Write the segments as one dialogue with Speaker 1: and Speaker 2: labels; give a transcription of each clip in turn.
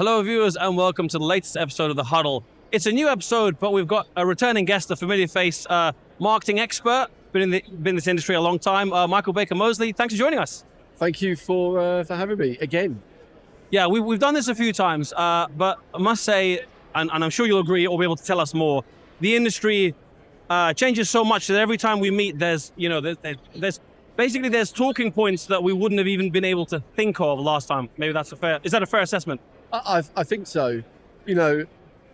Speaker 1: Hello viewers and welcome to the latest episode of the Huddle. It's a new episode, but we've got a returning guest, a familiar face, marketing expert, been in this industry a long time, Michael Baker-Mosley. Thanks for joining us.
Speaker 2: Thank you for having me again.
Speaker 1: Yeah, we've done this a few times, but I must say, and I'm sure you'll agree or be able to tell us more, the industry changes so much that every time we meet, there's talking points that we wouldn't have even been able to think of last time. Maybe is that a fair assessment?
Speaker 2: I think so.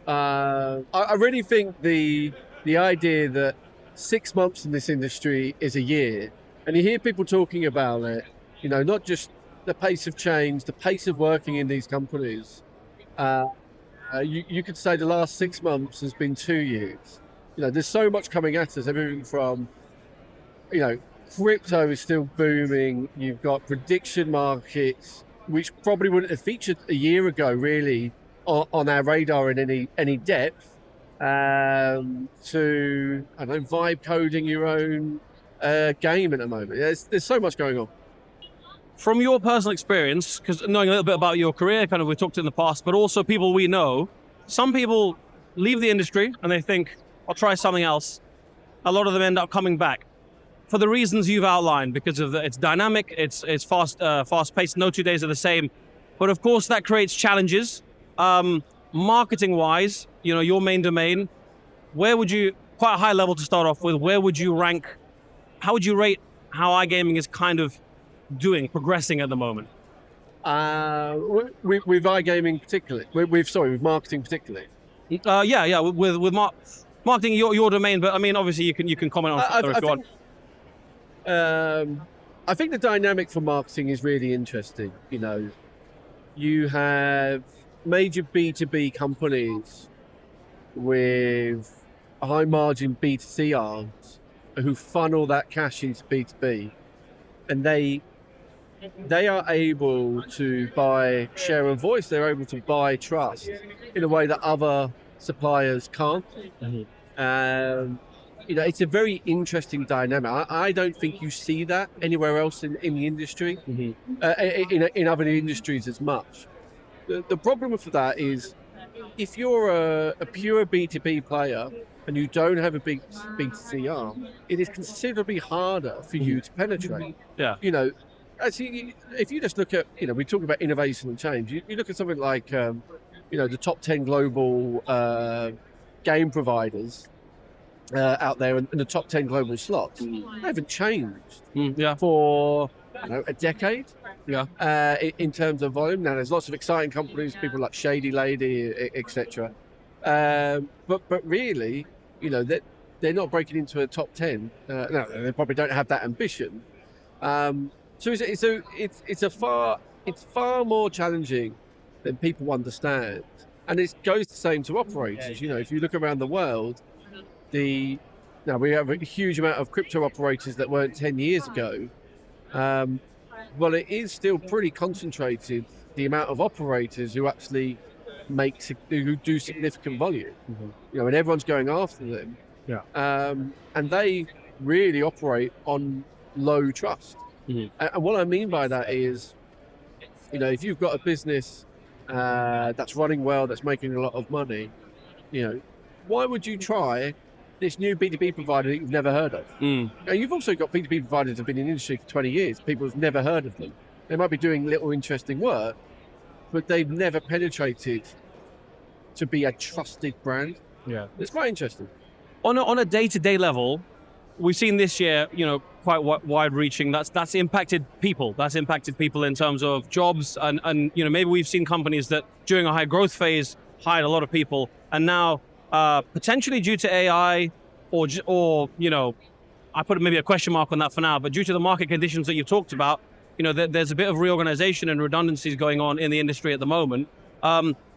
Speaker 2: I really think the idea that 6 months in this industry is a year, and you hear people talking about it, not just the pace of change, the pace of working in these companies. You could say the last 6 months has been 2 years. There's so much coming at us, everything from, crypto is still booming. You've got prediction markets, which probably wouldn't have featured a year ago, really, on our radar in any depth, to, vibe coding your own game at the moment. There's so much going on.
Speaker 1: From your personal experience, because knowing a little bit about your career, we talked in the past, but also people we know, some people leave the industry and they think, I'll try something else. A lot of them end up coming back for the reasons you've outlined, because of it's dynamic, it's fast-paced, no 2 days are the same. But of course, that creates challenges. Marketing-wise, your main domain, where would you, quite a high level to start off with, where would you rank, how would you rate how iGaming is progressing at the moment?
Speaker 2: With iGaming particularly, with marketing particularly.
Speaker 1: With marketing, your domain, but obviously you can comment on if you want.
Speaker 2: I think the dynamic for marketing is really interesting. You have major B2B companies with high margin B2C arms who funnel that cash into B2B, and they are able to buy share of voice. They're able to buy trust in a way that other suppliers can't. Mm-hmm. It's a very interesting dynamic. I don't think you see that anywhere else in the industry, mm-hmm. In other industries as much. The problem with that is, if you're a pure B2B player and you don't have a big B2C arm, it is considerably harder for you to penetrate.
Speaker 1: Yeah.
Speaker 2: Actually, if you just look at, we talk about innovation and change. You look at something like, the top 10 global game providers out there, and the top 10 global slots, they haven't changed for a decade. Yeah. In terms of volume. Now, there's lots of exciting companies, people like Shady Lady, etc. But really, they're not breaking into a top 10. No, they probably don't have that ambition. So it's far more challenging than people understand, and it goes the same to operators. If you look around the world, we have a huge amount of crypto operators that weren't 10 years ago. Well, it is still pretty concentrated, the amount of operators who actually who do significant volume. Mm-hmm. And everyone's going after them. Yeah. And they really operate on low trust. Mm-hmm. And what I mean by that is, if you've got a business that's running well, that's making a lot of money, why would you try this new B2B provider that you've never heard of? Mm. Now, you've also got B2B providers that have been in the industry for 20 years. People have never heard of them. They might be doing little interesting work, but they've never penetrated to be a trusted brand. Yeah, it's quite interesting.
Speaker 1: On a day-to-day level, we've seen this year, quite wide-reaching. That's impacted people. That's impacted people in terms of jobs, and maybe we've seen companies that during a high growth phase hired a lot of people, and now potentially due to AI, or I put maybe a question mark on that for now, but due to the market conditions that you've talked about, there's a bit of reorganization and redundancies going on in the industry at the moment.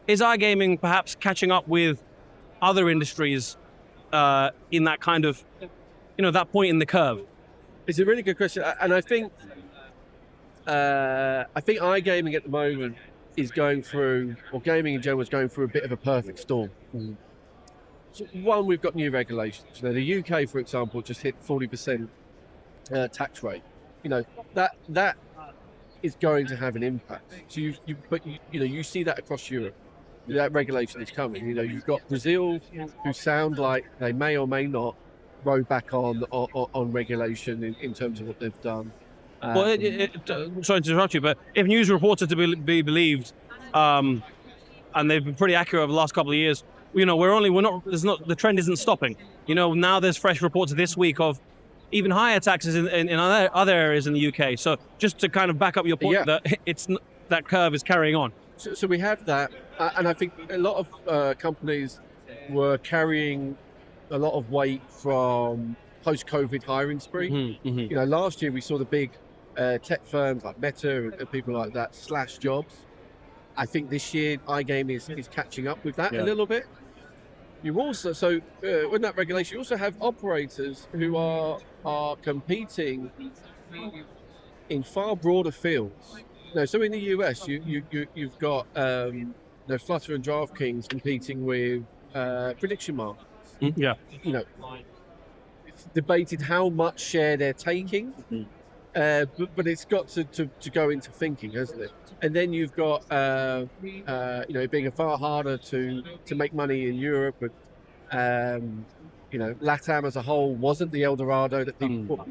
Speaker 1: Is iGaming perhaps catching up with other industries in that kind of, that point in the curve?
Speaker 2: It's a really good question, and I think iGaming at the moment is going through, or gaming in general is going through a bit of a perfect storm. Mm. So one, we've got new regulations. The UK, for example, just hit 40% tax rate. That is going to have an impact. So you see that across Europe. That regulation is coming. You've got Brazil, who sound like they may or may not row back on regulation in terms of what they've done.
Speaker 1: Well, sorry to interrupt you, but if news reports are to be believed, and they've been pretty accurate over the last couple of years, the trend isn't stopping. Now there's fresh reports this week of even higher taxes in other areas in the UK. So just to kind of back up your point, that curve is carrying on.
Speaker 2: So we have that, and I think a lot of companies were carrying a lot of weight from post-COVID hiring spree.
Speaker 1: Mm-hmm.
Speaker 2: Last year we saw the big tech firms like Meta and people like that slash jobs. I think this year iGaming is catching up with that a little bit. You also, with that regulation, you also have operators who are competing in far broader fields. So in the US, you've got Flutter and DraftKings competing with prediction markets.
Speaker 1: Yeah.
Speaker 2: It's debated how much share they're taking, but it's got to go into thinking, hasn't it? And then you've got it being far harder to make money in Europe, and LATAM as a whole wasn't the El Dorado that people thought.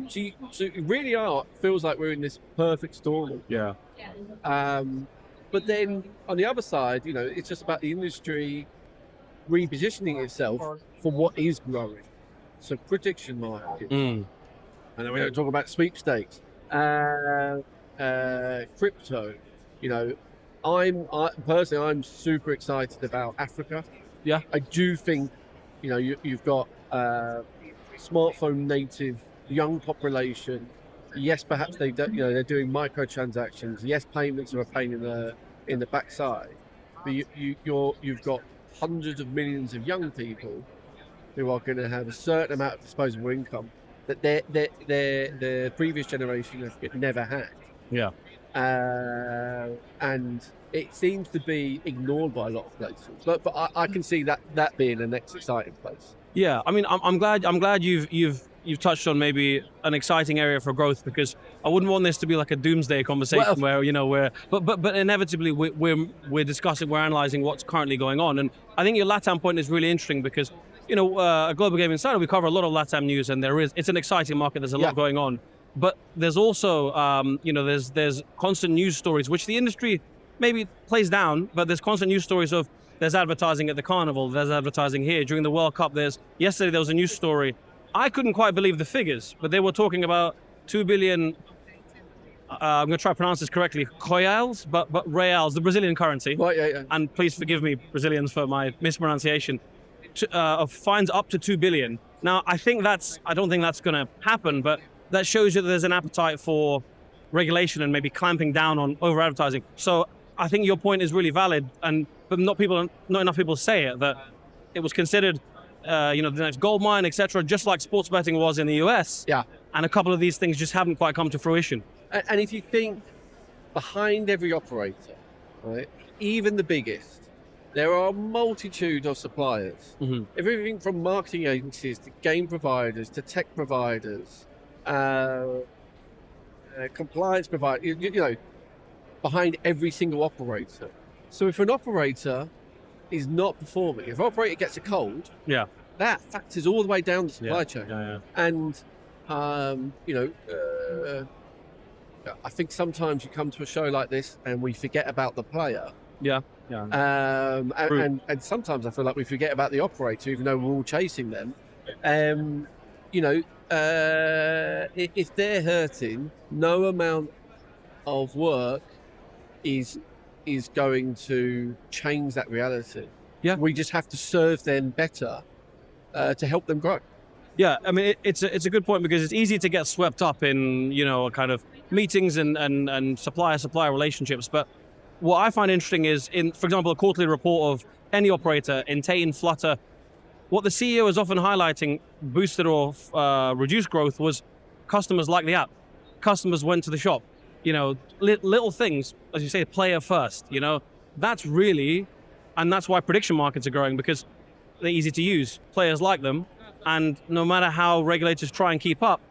Speaker 2: So it really feels like we're in this perfect storm.
Speaker 1: Yeah.
Speaker 2: But then on the other side, it's just about the industry repositioning itself for what is growing. So prediction markets. And then we don't talk about sweepstakes. Crypto. I'm super excited about Africa.
Speaker 1: Yeah.
Speaker 2: I do think, you've got smartphone native young population. Yes, perhaps they're doing microtransactions. Yes, payments are a pain in the backside. But you've got hundreds of millions of young people who are going to have a certain amount of disposable income that their previous generation have never had.
Speaker 1: Yeah.
Speaker 2: And it seems to be ignored by a lot of places. But I can see that being the next exciting place.
Speaker 1: Yeah, I mean, I'm glad you've touched on maybe an exciting area for growth, because I wouldn't want this to be like a doomsday conversation but inevitably we're discussing, we're analyzing what's currently going on. And I think your LATAM point is really interesting because, at Global Game Insider, we cover a lot of LATAM news, and it's an exciting market. There's a lot going on, but there's also, there's constant news stories, which the industry maybe plays down, but there's constant news stories of there's advertising at the carnival, there's advertising here during the World Cup. Yesterday there was a news story. I couldn't quite believe the figures, but they were talking about 2 billion, I'm going to try to pronounce this correctly, reals, but reals, the Brazilian currency.
Speaker 2: Right, yeah.
Speaker 1: And please forgive me, Brazilians, for my mispronunciation, of fines up to 2 billion. Now, I don't think that's going to happen, but that shows you that there's an appetite for regulation and maybe clamping down on over-advertising. So I think your point is really valid, but not enough people say it, that it was considered the next gold mine, etc., just like sports betting was in the US.
Speaker 2: Yeah.
Speaker 1: And a couple of these things just haven't quite come to fruition.
Speaker 2: And if you think behind every operator, right, even the biggest, there are a multitude of suppliers.
Speaker 1: Mm-hmm.
Speaker 2: Everything from marketing agencies to game providers to tech providers, compliance providers, behind every single operator. So if an operator is not performing, if an operator gets a cold, that factors all the way down the supply chain.
Speaker 1: Yeah.
Speaker 2: And, I think sometimes you come to a show like this and we forget about the player.
Speaker 1: Yeah.
Speaker 2: And sometimes I feel like we forget about the operator, even though we're all chasing them. If they're hurting, no amount of work is going to change that reality.
Speaker 1: Yeah.
Speaker 2: We just have to serve them better to help them grow.
Speaker 1: Yeah, I mean, it's a good point, because it's easy to get swept up in, kind of meetings and supplier relationships. But what I find interesting is, for example, a quarterly report of any operator, in Flutter, what the CEO is often highlighting boosted or reduced growth was customers like the app. Customers went to the shop. Little things, as you say, player first. That's really, and that's why prediction markets are growing, because they're easy to use. Players like them, and no matter how regulators try and keep up,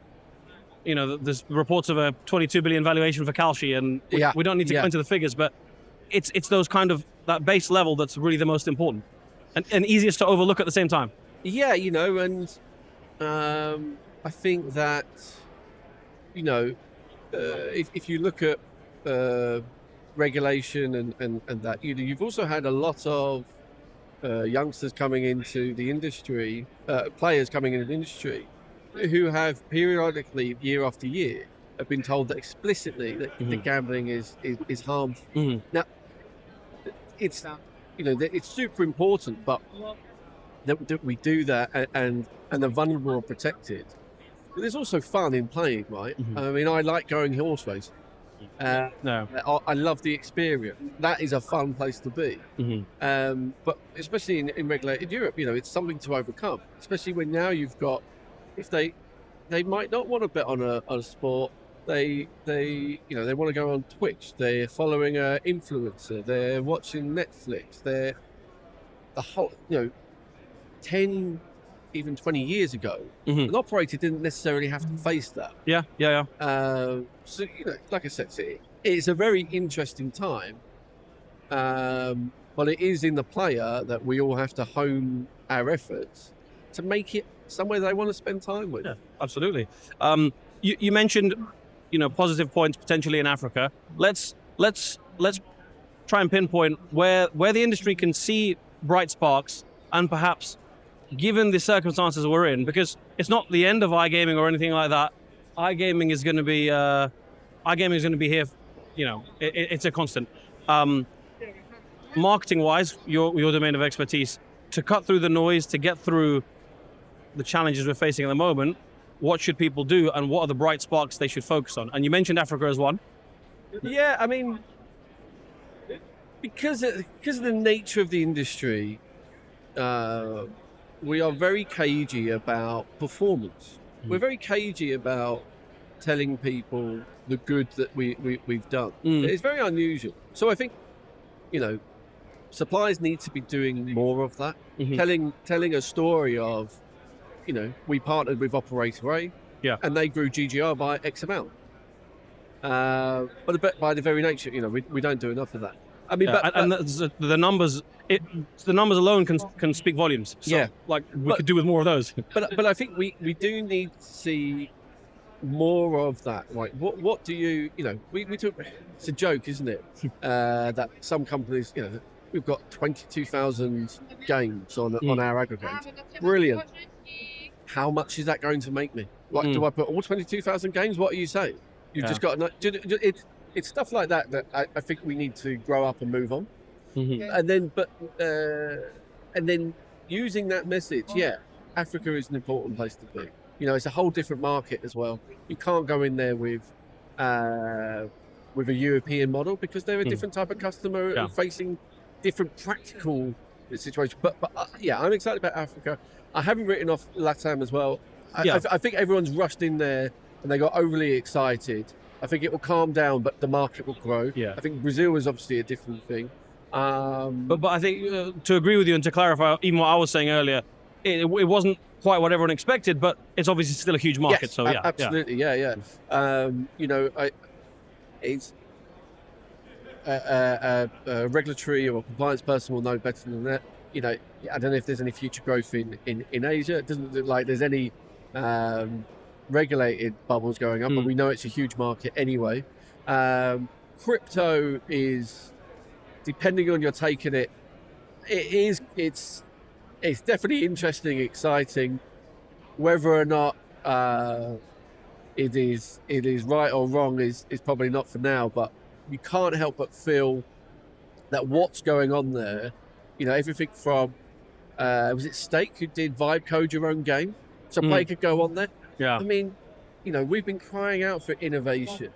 Speaker 1: there's reports of a 22 billion valuation for Kalshi, and we don't need to go into the figures, but it's those kind of that base level that's really the most important and easiest to overlook at the same time.
Speaker 2: Yeah, and I think that if you look at regulation and that, you've also had a lot of youngsters coming into the industry, players coming into the industry, who have periodically, year after year, have been told that explicitly that the gambling is harmful. Now, it's it's super important, but that we do that and the vulnerable are protected. But there's also fun in playing, right? I mean, I like going horse racing.
Speaker 1: No,
Speaker 2: I love the experience. That is a fun place to be. But especially in regulated Europe, it's something to overcome. Especially when now you've got, if they might not want to bet on a sport. They want to go on Twitch. They're following an influencer. They're watching Netflix. They're the whole 10, even 20 years ago, an operator didn't necessarily have to face that.
Speaker 1: Yeah.
Speaker 2: So, like I said, it's a very interesting time. But it is in the player that we all have to hone our efforts to make it somewhere they want to spend time with.
Speaker 1: Yeah, absolutely. You mentioned, positive points potentially in Africa. Let's try and pinpoint where the industry can see bright sparks, and perhaps, given the circumstances we're in, because it's not the end of iGaming or anything like that. iGaming is going to be here. It's a constant. Marketing-wise, your domain of expertise, to cut through the noise, to get through the challenges we're facing at the moment. What should people do, and what are the bright sparks they should focus on? And you mentioned Africa as one.
Speaker 2: Yeah, I mean, because of the nature of the industry, we are very cagey about performance. We're very cagey about telling people the good that we've done. It's very unusual. So I think, suppliers need to be doing more of that, telling a story of, we partnered with Operator A, and they grew GGR by X amount. But by the very nature, we don't do enough of that. I mean,
Speaker 1: the numbers, the numbers alone can speak volumes. So, we could do with more of those.
Speaker 2: But I think we do need to see more of that. Right? What do you we took? It's a joke, isn't it? That some companies, we've got 22,000 games on our aggregator. Brilliant. How much is that going to make me? Do I put all 22,000 games? What are you saying? You've just got it's stuff like that I think we need to grow up and move on. And then using that message, Africa is an important place to be. It's a whole different market as well. You can't go in there with a European model because they're a different type of customer facing different practical situations. But I'm excited about Africa. I haven't written off LATAM as well. I think everyone's rushed in there and they got overly excited. I think it will calm down, but the market will grow. Yeah. I think Brazil is obviously a different thing.
Speaker 1: But I think to agree with you and to clarify even what I was saying earlier, it wasn't quite what everyone expected, but it's obviously still a huge market.
Speaker 2: Yes,
Speaker 1: so
Speaker 2: absolutely, yeah. It's a regulatory or compliance person will know better than that. I don't know if there's any future growth in Asia. It doesn't look like there's any regulated bubbles going up, but we know it's a huge market anyway. Crypto is, depending on your take on it, it's definitely interesting, exciting. Whether or not it is right or wrong is probably not for now, but you can't help but feel that what's going on there, everything from was it Stake who did vibe code your own game, so play could go on there. Yeah, I mean, we've been crying out for innovation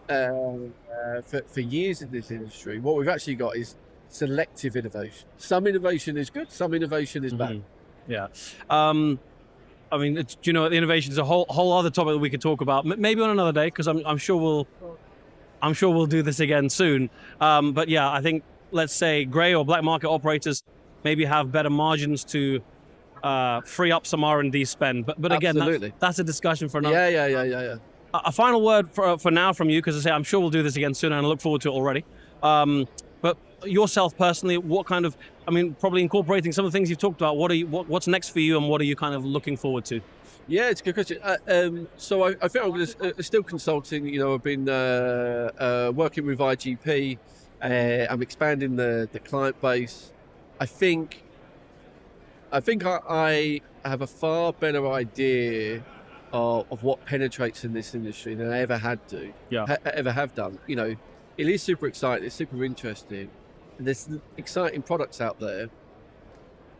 Speaker 2: for years in this industry. What we've actually got is selective innovation. Some innovation is good, some innovation is bad.
Speaker 1: Yeah. I mean, the innovation is a whole other topic that we could talk about, maybe on another day, because I'm sure we'll do this again soon. But yeah, I think, let's say grey or black market operators maybe have better margins to free up some R&D spend. But again, that's a discussion for another.
Speaker 2: Yeah.
Speaker 1: A final word for now from you, because I say I'm sure we'll do this again soon, and I look forward to it already. But yourself personally, what kind of, I mean, probably incorporating some of the things you've talked about, what's next for you, and what are you kind of looking forward to?
Speaker 2: Yeah, it's a good question. So I think I'm going to still consulting. You know, I've been working with IGP. I'm expanding the client base. I think I have a far better idea of what penetrates in this industry than I ever had to.
Speaker 1: Yeah.
Speaker 2: Ever have done. You know, it is super exciting. It's super interesting. And there's exciting products out there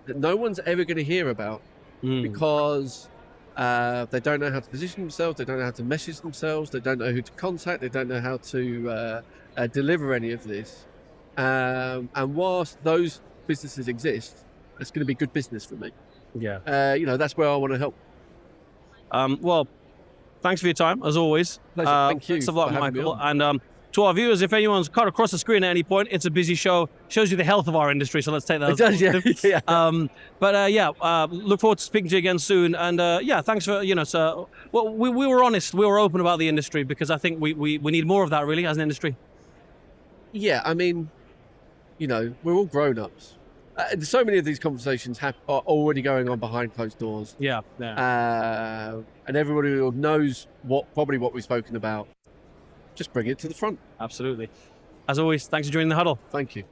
Speaker 2: that no one's ever going to hear about because they don't know how to position themselves, they don't know how to message themselves, they don't know who to contact, they don't know how to deliver any of this. And whilst those businesses exist, it's going to be good business for me.
Speaker 1: Yeah.
Speaker 2: You know, that's where I want to help.
Speaker 1: Well, thanks for your time, as always.
Speaker 2: Pleasure. Thank you
Speaker 1: Thanks a lot,
Speaker 2: for having me
Speaker 1: Michael.
Speaker 2: on.
Speaker 1: And to our viewers, if anyone's cut across the screen at any point, it's a busy show. Shows you the health of our industry, so let's take that.
Speaker 2: It does, yeah.
Speaker 1: Yeah. Look forward to speaking to you again soon. And thanks for, so, well, we were honest, we were open about the industry, because I think we need more of that, really, as an industry.
Speaker 2: Yeah, I mean, you know, we're all grown-ups. So many of these conversations are already going on behind closed doors.
Speaker 1: Yeah.
Speaker 2: And everybody knows probably what we've spoken about. Just bring it to the front.
Speaker 1: Absolutely. As always, thanks for joining the Huddle.
Speaker 2: Thank you.